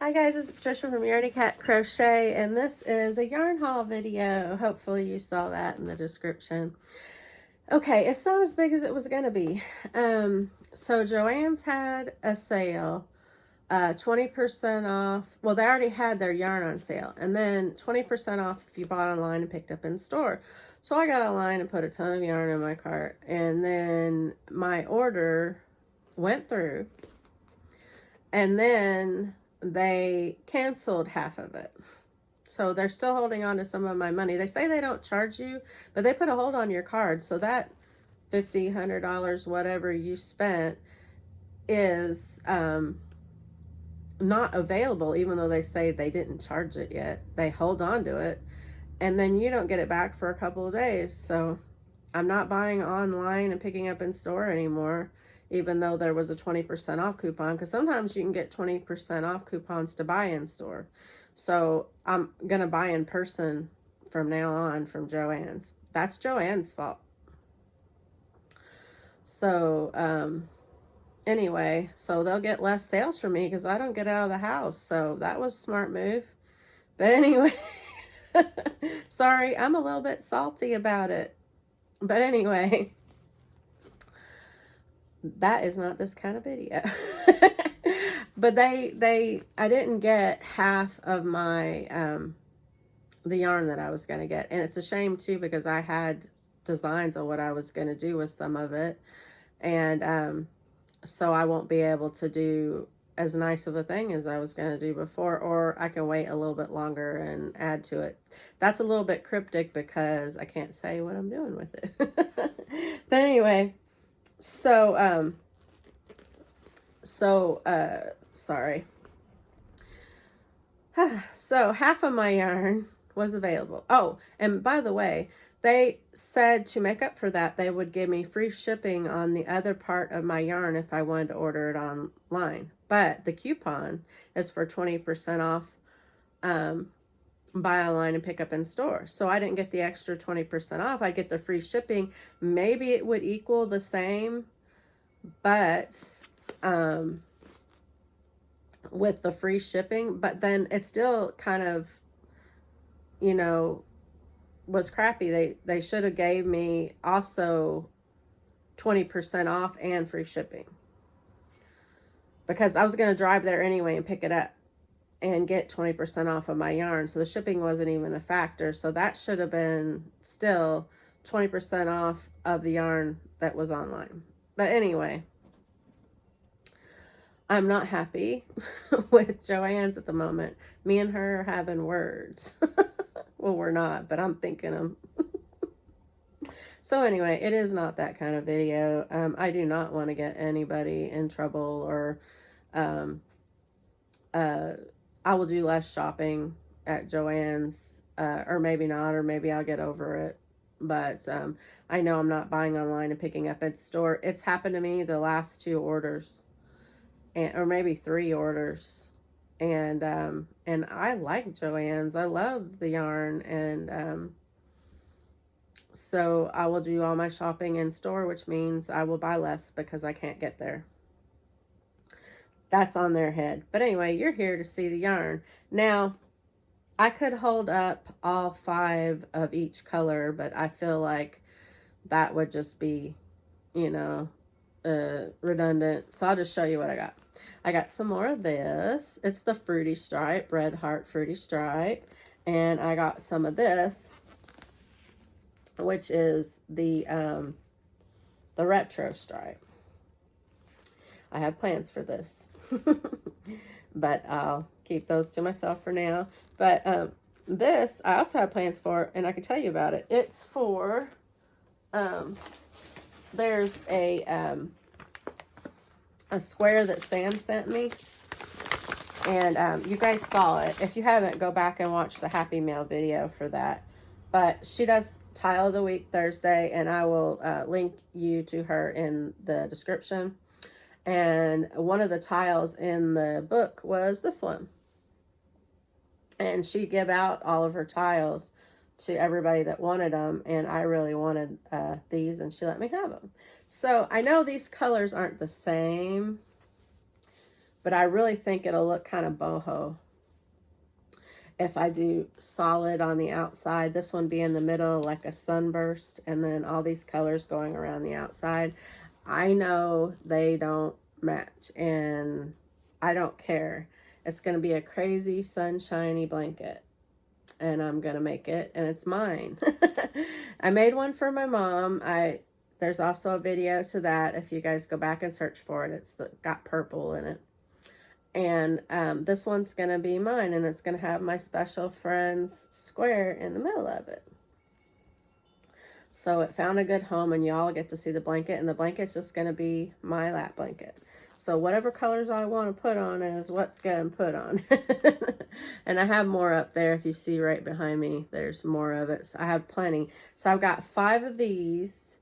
Hi guys, this is Patricia from Yardy Cat Crochet, and this is a yarn haul video. Hopefully you saw that in the description. Okay, it's not as big as it was going to be. So Joann's had a sale, 20% off. Well, they already had their yarn on sale, and then 20% off if you bought online and picked up in store. So I got online and put a ton of yarn in my cart, and then my order went through, and then they canceled half of it. So they're still holding on to some of my money. They say they don't charge you, but they put a hold on your card. So that $50, $100, whatever you spent is not available, even though they say they didn't charge it yet. They hold on to it, and then you don't get it back for a couple of days. So I'm not buying online and picking up in store anymore, even though there was a 20% off coupon, because sometimes you can get 20% off coupons to buy in store. So I'm going to buy in person from now on from Joann's. That's Joann's fault. So anyway, so they'll get less sales from me because I don't get out of the house. So that was a smart move. But anyway, sorry, I'm a little bit salty about it. But anyway, that is not this kind of video. But I didn't get half of my the yarn that I was going to get, and it's a shame too, because I had designs of what I was going to do with some of it, and so I won't be able to do as nice of a thing as I was going to do before, or I can wait a little bit longer and add to it. That's a little bit cryptic because I can't say what I'm doing with it. But anyway, so sorry. So half of my yarn was available. Oh, and by the way, they said to make up for that, they would give me free shipping on the other part of my yarn if I wanted to order it online. But the coupon is for 20% off buy online and pick up in store. So I didn't get the extra 20% off. I get the free shipping. Maybe it would equal the same, but with the free shipping, but then it still kind of, you know, was crappy. They should have gave me also 20% off and free shipping, because I was going to drive there anyway and pick it up and get 20% off of my yarn. So the shipping wasn't even a factor. So that should have been still 20% off of the yarn that was online. But anyway, I'm not happy with Joann's at the moment. Me and her are having words. Well, we're not, but I'm thinking them. So anyway, it is not that kind of video. I do not want to get anybody in trouble, or I will do less shopping at Joann's, or maybe not, or maybe I'll get over it. But I know I'm not buying online and picking up at store. It's happened to me the last 2 orders, or maybe 3 orders, and I like Joann's. I love the yarn, and so I will do all my shopping in store, which means I will buy less because I can't get there. That's on their head. But anyway, you're here to see the yarn. Now, I could hold up all 5 of each color, but I feel like that would just be, you know, redundant. So I'll just show you what I got. I got some more of this. It's the Fruity Stripe, Red Heart Fruity Stripe. And I got some of this, which is the Retro Stripe. I have plans for this, but I'll keep those to myself for now. But this, I also have plans for, and I can tell you about it. It's for, there's a square that Sam sent me, and you guys saw it. If you haven't, go back and watch the Happy Mail video for that. But she does Tile of the Week Thursday, and I will link you to her in the description. And one of the tiles in the book was this one. And she gave out all of her tiles to everybody that wanted them. And I really wanted these, and she let me have them. So I know these colors aren't the same, But I really think it'll look kind of boho if I do solid on the outside. This one be in the middle like a sunburst, and then all these colors going around the outside. I know they don't match, and I don't care. It's going to be a crazy sunshiny blanket, and I'm going to make it, and it's mine. I made one for my mom. There's also a video to that if you guys go back and search for it. It's got purple in it. And this one's going to be mine, and it's going to have my special friend's square in the middle of it. So it found a good home, and y'all get to see the blanket, and the blanket's just going to be my lap blanket. So whatever colors I want to put on is what's getting put on. And I have more up there. If you see right behind me, there's more of it. So I have plenty. So I've got 5 of these,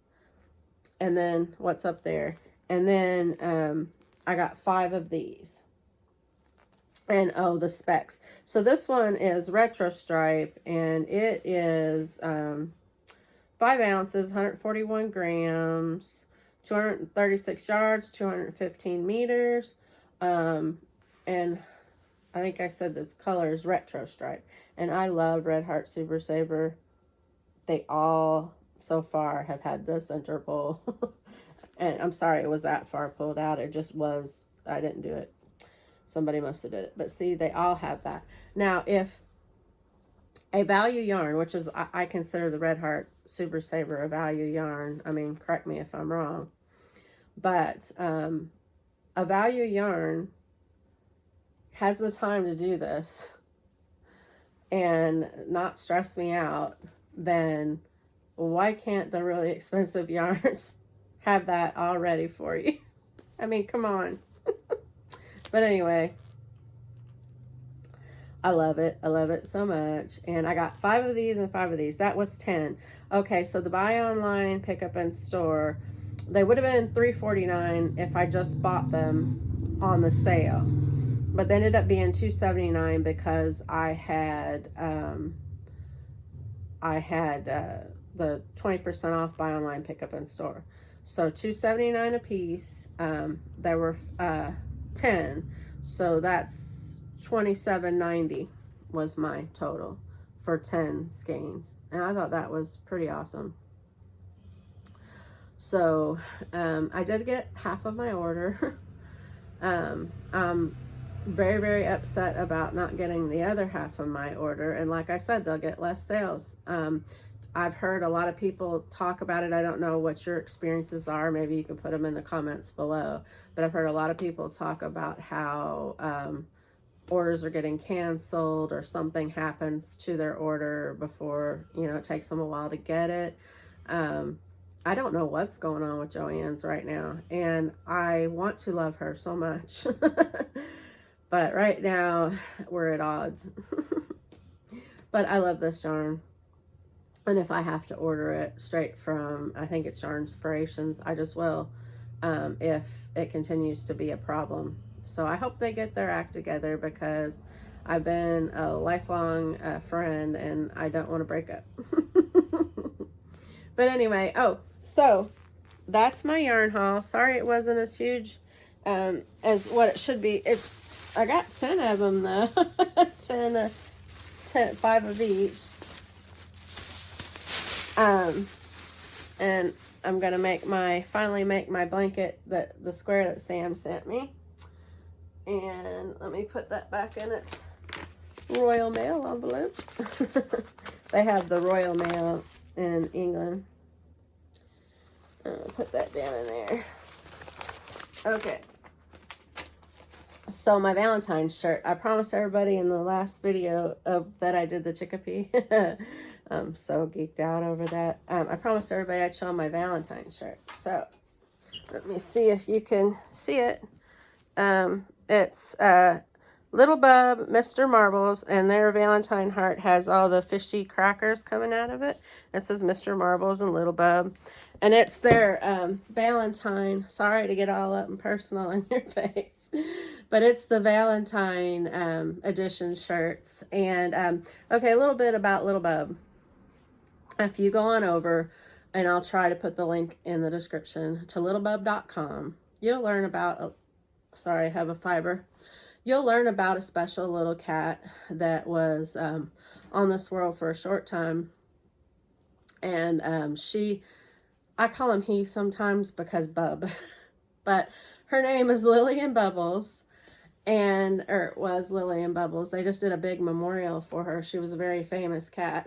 and then what's up there? And then I got 5 of these. And oh, the specs. So this one is retro stripe, and it is 5 ounces, 141 grams, 236 yards, 215 meters. And I think I said this color is retro stripe. And I love Red Heart Super Saver. They all so far have had this interpol. And I'm sorry it was that far pulled out. It just was, I didn't do it. Somebody must have did it. But see, they all have that. Now, if a value yarn, which is, I consider the Red Heart Super Saver a value yarn. I mean, correct me if I'm wrong. But a value yarn has the time to do this and not stress me out, then why can't the really expensive yarns have that all ready for you? I mean, come on. But anyway, I love it. I love it so much. And I got 5 of these and 5 of these. That was 10. Okay, so the buy online, pick up in store, they would have been $3.49 if I just bought them on the sale. But they ended up being $2.79 because I had the 20% off buy online, pick up in store. So $2.79 a piece. There were 10, so that's $27.90 was my total for 10 skeins, and I thought that was pretty awesome. So I did get half of my order. I'm very, very upset about not getting the other half of my order, and like I said, they'll get less sales. I've heard a lot of people talk about it. I don't know what your experiences are. Maybe you can put them in the comments below. But I've heard a lot of people talk about how orders are getting canceled, or something happens to their order before, it takes them a while to get it. I don't know what's going on with Joann's right now. And I want to love her so much. But right now, we're at odds. But I love this yarn. And if I have to order it straight from, I think it's Yarn Inspirations, I just will, if it continues to be a problem. So I hope they get their act together, because I've been a lifelong friend, and I don't want to break up. But anyway, so that's my yarn haul. Sorry it wasn't as huge as what it should be. I got 10 of them though. 5 of each. And I'm going to finally make my blanket, the square that Sam sent me. And let me put that back in its Royal Mail envelope. They have the Royal Mail in England. Put that down in there. Okay. So my Valentine's shirt, I promised everybody in the last video that I did the Chicopee. I'm so geeked out over that. I promised everybody I'd show them my Valentine's shirt. So let me see if you can see it. It's Little Bub, Mr. Marbles, and their Valentine heart has all the fishy crackers coming out of it. It says Mr. Marbles and Little Bub. And it's their Valentine. Sorry to get all up and personal in your face. But it's the Valentine edition shirts. And, okay, a little bit about Little Bub. If you go on over, and I'll try to put the link in the description, to littlebub.com, you'll learn about sorry, I have a fiber. You'll learn about a special little cat that was on this world for a short time. And I call him he sometimes because Bub. But her name is Lillian Bubbles. And, or it was Lillian Bubbles. They just did a big memorial for her. She was a very famous cat.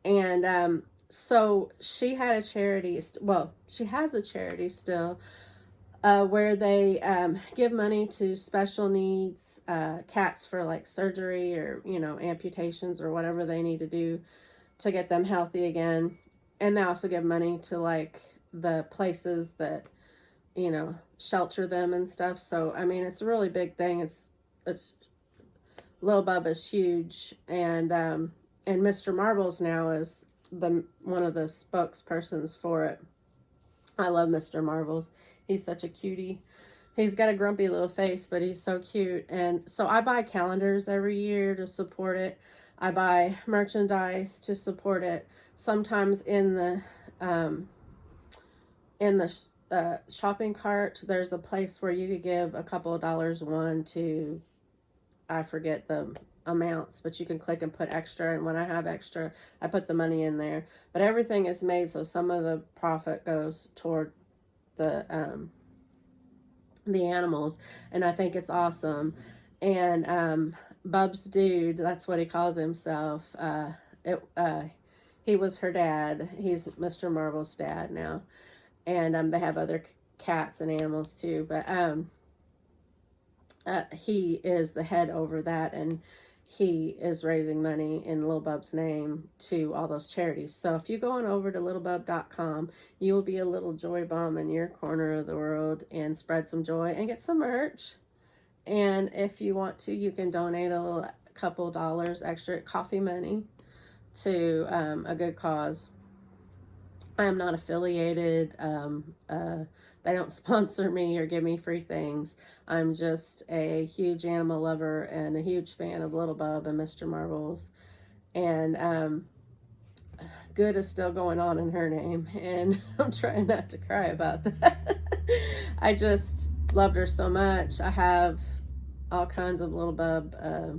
And so she had a charity, well, she has a charity still, where they give money to special needs cats for like surgery or, you know, amputations or whatever they need to do to get them healthy again. And they also give money to like the places that, you know, shelter them and stuff. So I mean, it's a really big thing. It's Lil Bub is huge, and Mr. Marbles now is one of the spokespersons for it. I love Mr. Marbles. He's such a cutie. He's got a grumpy little face, but he's so cute. And so I buy calendars every year to support it. I buy merchandise to support it. Sometimes in the shopping cart, there's a place where you could give a couple of dollars one to, I forget the amounts, but you can click and put extra, and when I have extra, I put the money in there. But everything is made so some of the profit goes toward the animals, and I think it's awesome. And Bub's dude, that's what he calls himself. He was her dad. He's Mr. Marvel's dad now, and they have other cats and animals too. But he is the head over that, and he is raising money in Lil Bub's name to all those charities. So if you go on over to littlebub.com, you will be a little joy bomb in your corner of the world and spread some joy and get some merch. And if you want to, you can donate a little couple dollars extra coffee money to a good cause. I am not affiliated. They don't sponsor me or give me free things. I'm just a huge animal lover and a huge fan of Little Bub and Mr. Marbles. And good is still going on in her name. And I'm trying not to cry about that. I just loved her so much. I have all kinds of Little Bub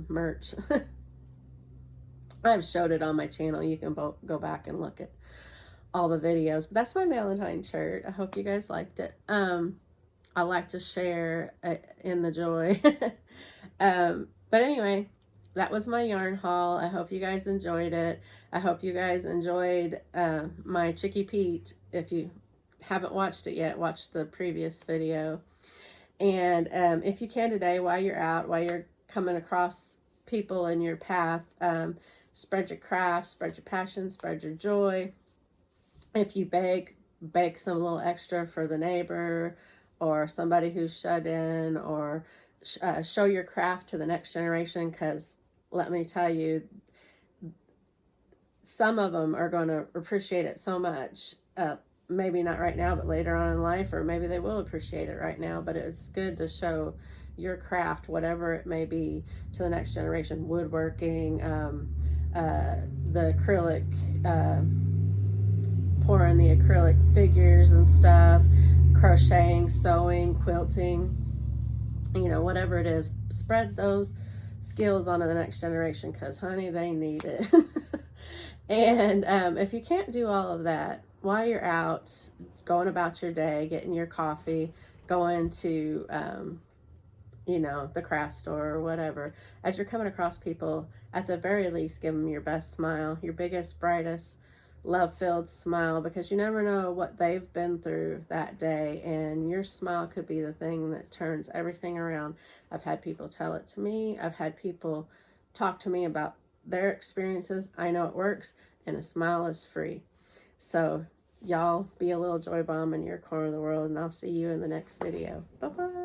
merch. I've showed it on my channel. You can go back and look at all the videos. But that's my Valentine shirt. I hope you guys liked it. I like to share in the joy. But anyway, that was my yarn haul. I hope you guys enjoyed it. I hope you guys enjoyed my Chicky Pete. If you haven't watched it yet, watch the previous video. And if you can today, while you're out, while you're coming across people in your path, spread your craft, spread your passion, spread your joy. If you bake some little extra for the neighbor or somebody who's shut in, or show your craft to the next generation, because let me tell you, some of them are going to appreciate it so much. Maybe not right now, but later on in life, or maybe they will appreciate it right now. But it's good to show your craft, whatever it may be, to the next generation. Woodworking, the acrylic, pouring the acrylic figures and stuff, crocheting, sewing, quilting, you know, whatever it is, spread those skills onto the next generation, because honey, they need it. And if you can't do all of that while you're out going about your day, getting your coffee, going to you know, the craft store or whatever, as you're coming across people, at the very least, give them your best smile, your biggest, brightest, love-filled smile, because you never know what they've been through that day, and your smile could be the thing that turns everything around. I've had people tell it to me. I've had people talk to me about their experiences. I know it works, and a smile is free. So y'all be a little joy bomb in your corner of the world, and I'll see you in the next video. Bye-bye.